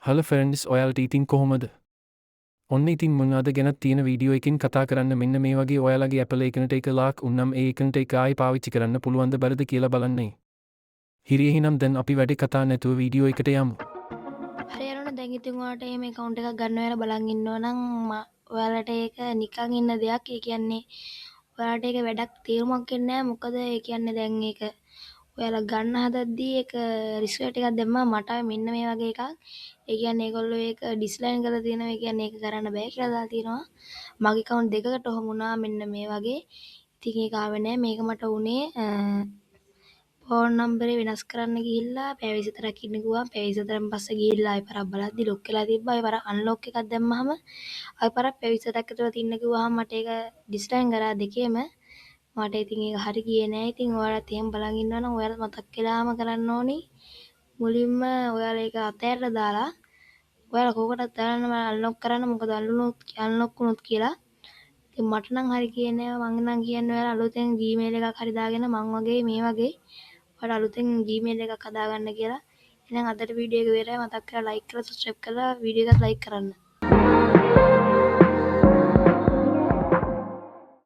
Hello friends ඔයාලට ඉතින් කොහොමද? ඔන්න ඉතින් මම අද ගෙනත් තියෙන වීඩියෝ එකකින් කතා කරන්න මෙන්න මේ වගේ ඔයාලගේ Apple එකකට එක ලාක් උන්නම් ඒ එකට එක ආයි පාවිච්චි කරන්න පුළුවන්ද බැරිද කියලා බලන්නයි. හිරි එහෙනම් දැන් අපි වැඩි කතා නැතුව වීඩියෝ එකට යමු. හරි යනවනේ දැන් ඉතින් ඔයාලට එහෙම account එකක් ගන්න වෙලා බලන් ඉන්නවා නම් ඔයාලට ඒක නිකන් ඉන්න දෙයක්. ඒ කියන්නේ ඔයාලට ඒක වැඩක් තේරුමක් වෙන්නේ නැහැ. මොකද ඒ කියන්නේ දැන් ඒක ඔයාලා ගන්න හදද්දී ඒක රිස්ක් ටිකක් දැම්මා මට මෙන්න මේ වගේ එකක්. ඒ කියන්නේ ඒගොල්ලෝ ඒක ඩිස්ලයින් කරලා තියෙනවා. ඒ කියන්නේ ඒක කරන්න බෑ කියලා දාලා තියෙනවා. මගේ account දෙකකට ඔහොම වුණා මෙන්න මේ වගේ. ඉතින් ඒක ආවේ නැහැ. මේක මට උනේ ෆෝන් නම්බරේ වෙනස් කරන්න ගිහිල්ලා පැය 24ක් ඉන්න කිව්වා. පැය 24න් පස්සේ ගිහිල්ලා ආයෙ පාරක් බලද්දි ලොක් වෙලා තිබ්බා. ආයෙ පාරක් අන්ලොක් එකක් දැම්මහම ආයෙ පාරක් පැය 24ක් ඇතුළත ඉන්න කිව්වහම මට ඒක ඩිස්ලයින් කරා දෙකේම. මට ඉතින් ඒක හරි ගියේ නෑ. ඉතින් ඔයාලත් එහෙම බලන් ඉන්නවා නම් ඔයාලත් මතක් වෙලාම කරන්න ඕනි. මුලින්ම ඔයාලා ඒක අතහැරලා දාලා ඔයාලා කෝකටත් දාන්න අන්ලොක් කරන්න. මොකද අන්ලොක් වුණොත් කියලා. ඉතින් මට නම් හරි ගියේ නෑ. මං නම් කියන්නේ ඔයාලා අලුතෙන් Gmail එකක් හරි දාගෙන මං වගේ මේ වගේ ඔයාලා අලුතෙන් Gmail එකක් හදාගන්න කියලා. එහෙනම් අදට වීඩියෝ එක ඉවරයි. මතක් කරලා ලයික් කරලා සබ්ස්ක්‍රයිබ් කරලා වීඩියෝ එකත් ලයික් කරන්න.